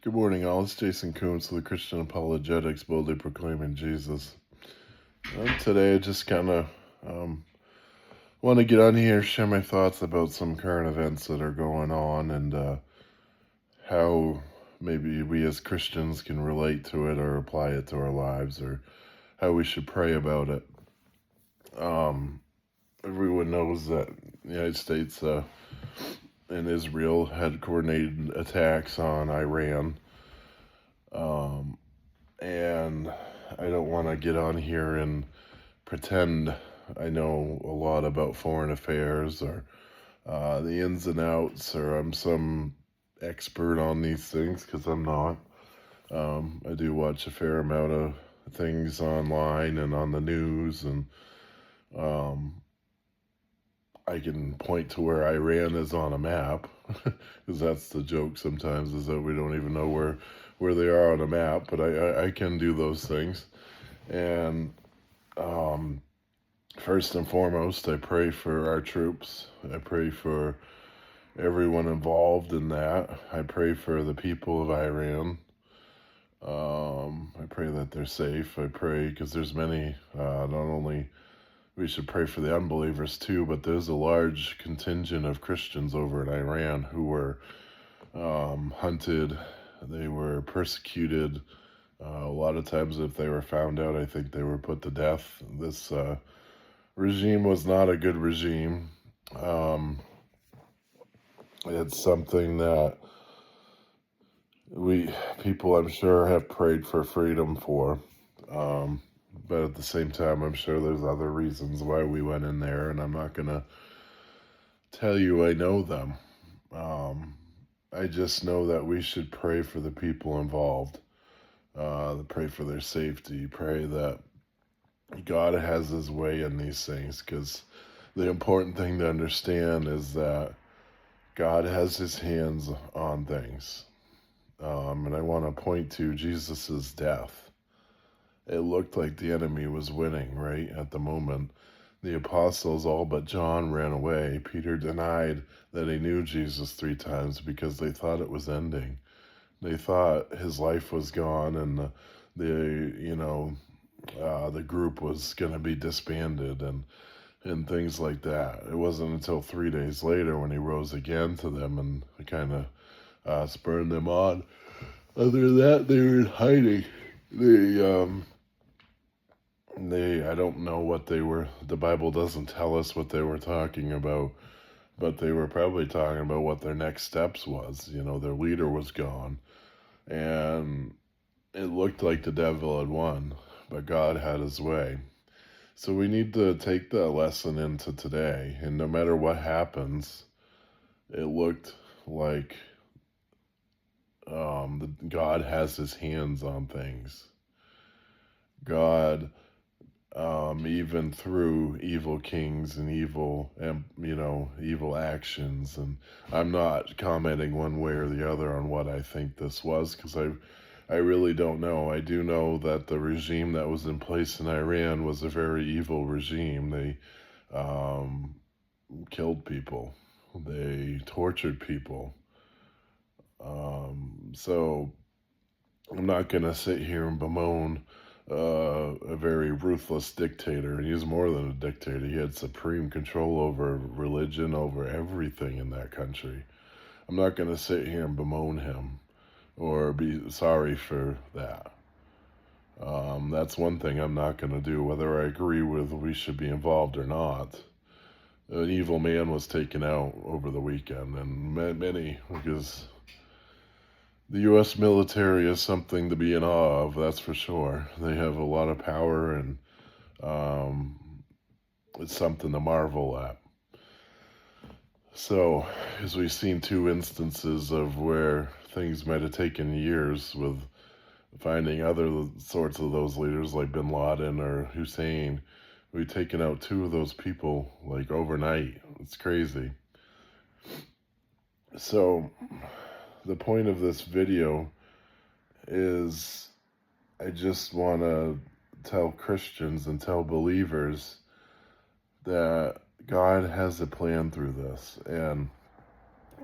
Good morning, all. It's Jason Koontz with the Christian Apologetics, boldly proclaiming Jesus. Today, I just kind of want to get on here, share my thoughts about some current events that are going on, and how maybe we as Christians can relate to it or apply it to our lives, or how we should pray about it. Everyone knows that the United States and Israel had coordinated attacks on Iran. And I don't want to get on here and pretend I know a lot about foreign affairs or the ins and outs, or I'm some expert on these things, because I'm not. I do watch a fair amount of things online and on the news, and I can point to where Iran is on a map, because that's the joke sometimes, is that we don't even know where they are on a map, but I can do those things. And first and foremost, I pray for our troops. I pray for everyone involved in that. I pray for the people of Iran. I pray that they're safe. I pray, because there's many, not only we should pray for the unbelievers too, but there's a large contingent of Christians over in Iran who were hunted. They were persecuted. A lot of times, if they were found out, I think they were put to death. This regime was not a good regime. It's something that people, I'm sure, have prayed for freedom for. But at the same time, I'm sure there's other reasons why we went in there, and I'm not going to tell you I know them. I just know that we should pray for the people involved, pray for their safety, pray that God has his way in these things, because the important thing to understand is that God has his hands on things. And I want to point to Jesus's death. It looked like the enemy was winning, right? At the moment, the apostles, all but John, ran away. Peter denied that he knew Jesus 3 times because they thought it was ending. They thought his life was gone, and the group was going to be disbanded and things like that. It wasn't until 3 days later when he rose again to them and kind of spurred them on. Other than that, they were in hiding. I don't know what they were. The Bible doesn't tell us what they were talking about, but they were probably talking about what their next steps was. Their leader was gone, and it looked like the devil had won, but God had his way. So we need to take that lesson into today, and no matter what happens, it looked like God has his hands on things. God, even through evil kings and evil actions, and I'm not commenting one way or the other on what I think this was, because I really don't know. I do know that the regime that was in place in Iran was a very evil regime. They killed people. They tortured people. So I'm not going to sit here and bemoan a very ruthless dictator. He's more than a dictator. He had supreme control over religion, over everything in that country. I'm not going to sit here and bemoan him or be sorry for that. That's one thing I'm not going to do, whether I agree with we should be involved or not. An evil man was taken out over the weekend, and many, because the U.S. military is something to be in awe of, that's for sure. They have a lot of power, and it's something to marvel at. So, as we've seen 2 instances of where things might have taken years with finding other sorts of those leaders like Bin Laden or Hussein, we've taken out 2 of those people like overnight. It's crazy. So, the point of this video is I just want to tell Christians and tell believers that God has a plan through this, and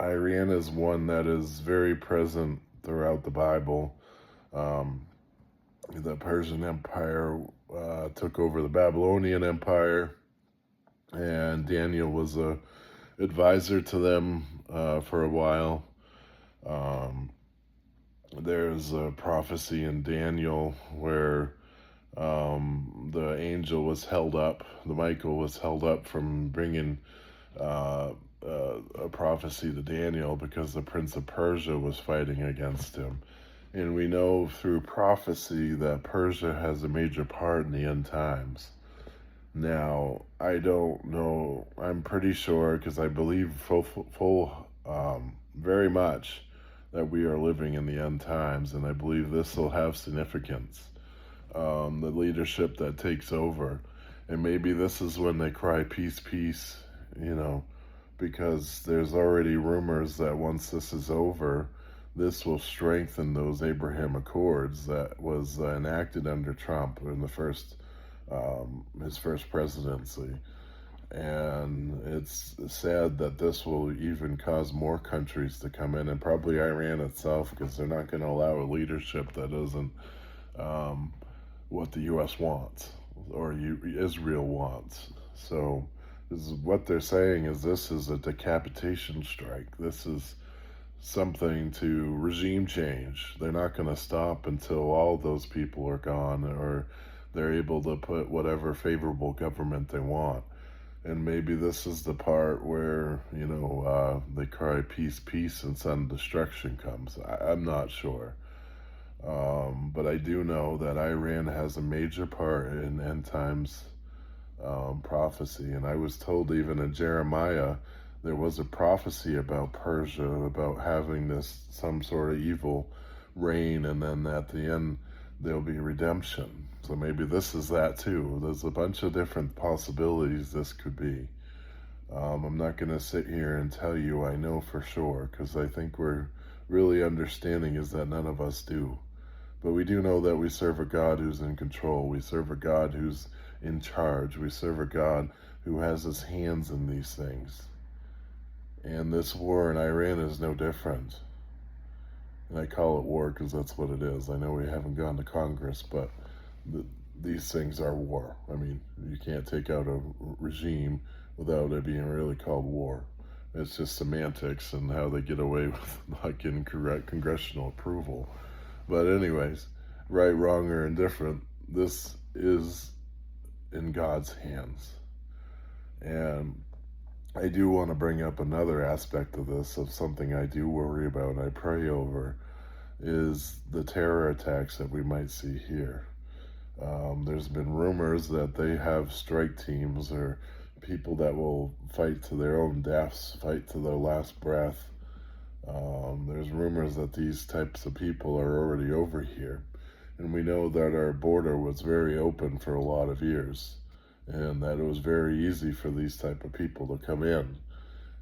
Iran is one that is very present throughout the Bible. Um, the Persian Empire took over the Babylonian Empire, and Daniel was a advisor to them for a while. Um, there's a prophecy in Daniel where the angel was held up, the Michael was held up from bringing uh, a prophecy to Daniel because the prince of Persia was fighting against him. And we know through prophecy that Persia has a major part in the end times. Now, I don't know, I'm pretty sure because I believe very much that we are living in the end times, and I believe this will have significance. The leadership that takes over. And maybe this is when they cry, peace, peace, you know, because there's already rumors that once this is over, this will strengthen those Abraham Accords that was enacted under Trump in the his first presidency. And it's sad that this will even cause more countries to come in, and probably Iran itself, because they're not going to allow a leadership that isn't um, what the U.S. wants or Israel wants. So this is what they're saying is this is a decapitation strike. This is something to regime change. They're not going to stop until all those people are gone or they're able to put whatever favorable government they want. And maybe this is the part where, they cry peace, peace, and sudden destruction comes. I'm not sure. But I do know that Iran has a major part in end times prophecy. And I was told even in Jeremiah, there was a prophecy about Persia, about having this some sort of evil reign, and then at the end there'll be redemption. So maybe this is that too. There's a bunch of different possibilities this could be. I'm not going to sit here and tell you I know for sure, because I think we're really understanding is that none of us do. But we do know that we serve a God who's in control. We serve a God who's in charge. We serve a God who has his hands in these things. And this war in Iran is no different. And I call it war because that's what it is. I know we haven't gone to Congress, but these things are war. I mean, you can't take out a regime without it being really called war. It's just semantics and how they get away with not getting correct congressional approval. But anyways, right, wrong, or indifferent, this is in God's hands. And I do want to bring up another aspect of this, of something I do worry about and I pray over, is the terror attacks that we might see here. There's been rumors that they have strike teams or people that will fight to their own deaths, fight to their last breath. There's rumors that these types of people are already over here. And we know that our border was very open for a lot of years, and that it was very easy for these type of people to come in.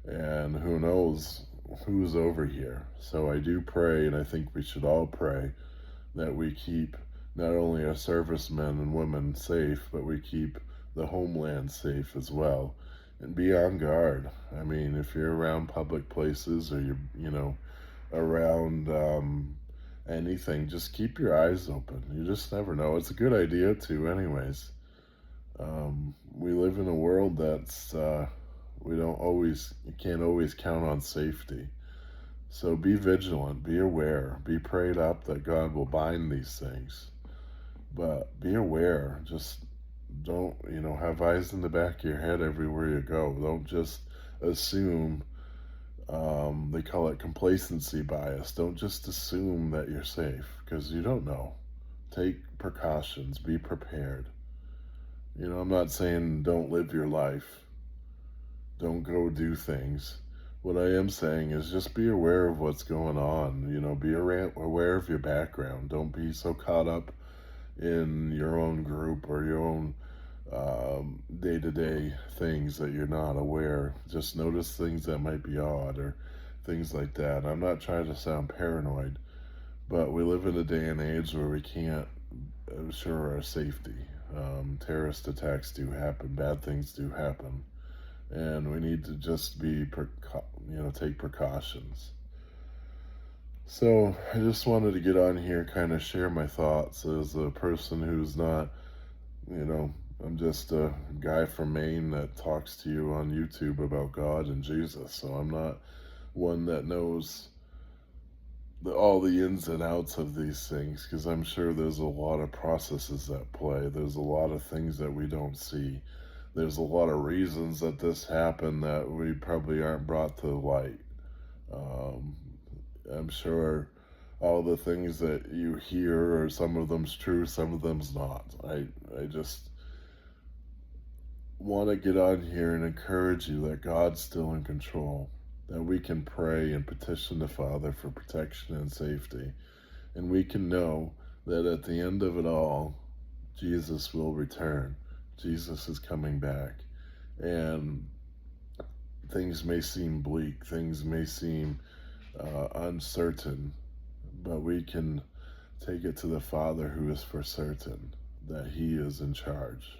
And who knows who's over here. So I do pray, and I think we should all pray, that we keep not only our servicemen and women safe, but we keep the homeland safe as well. And be on guard. I mean, if you're around public places or you're, around anything, just keep your eyes open. You just never know. It's a good idea too, anyways. We live in a world that's you can't always count on safety. So be vigilant, be aware, be prayed up that God will bind these things. But be aware, just don't, have eyes in the back of your head everywhere you go. Don't just assume, they call it complacency bias. Don't just assume that you're safe, because you don't know. Take precautions, be prepared. I'm not saying don't live your life. Don't go do things. What I am saying is just be aware of what's going on. Be aware of your background. Don't be so caught up in your own group or your own day-to-day things that you're not aware. Just notice things that might be odd or things like that. I'm not trying to sound paranoid, but we live in a day and age where we can't assure our safety. Terrorist attacks do happen, bad things do happen, and we need to just take precautions. So I just wanted to get on here, kind of share my thoughts as a person who's not, you know, I'm just a guy from Maine that talks to you on YouTube about God and Jesus. So I'm not one that knows all the ins and outs of these things, because I'm sure there's a lot of processes at play. There's a lot of things that we don't see. There's a lot of reasons that this happened that we probably aren't brought to light. Um, I'm sure all the things that you hear, or some of them's true, some of them's not. I just want to get on here and encourage you that God's still in control, that we can pray and petition the Father for protection and safety, and we can know that at the end of it all, Jesus will return. Jesus is coming back, and things may seem bleak, things may seem uncertain, but we can take it to the Father who is for certain that He is in charge,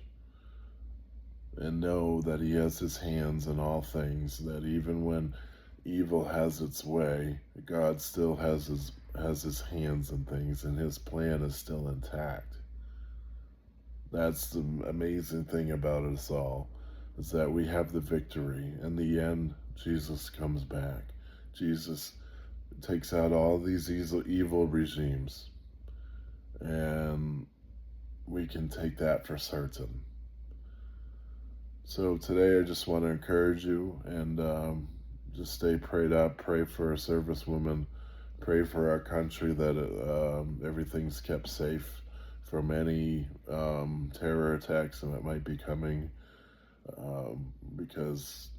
and know that He has His hands in all things, that even when evil has its way, God still has his hands in things, and His plan is still intact. That's the amazing thing about us all, is that we have the victory. In the end, Jesus comes back. Jesus takes out all these evil regimes, and we can take that for certain. So today I just want to encourage you, and just stay prayed up, pray for our servicewomen, pray for our country that everything's kept safe from any terror attacks that might be coming, because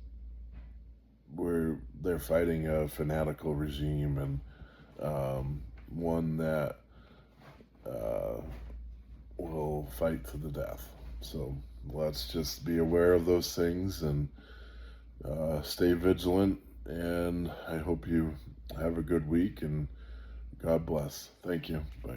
they're fighting a fanatical regime, and one that will fight to the death. So let's just be aware of those things and stay vigilant. And I hope you have a good week, and God bless. Thank you. Bye.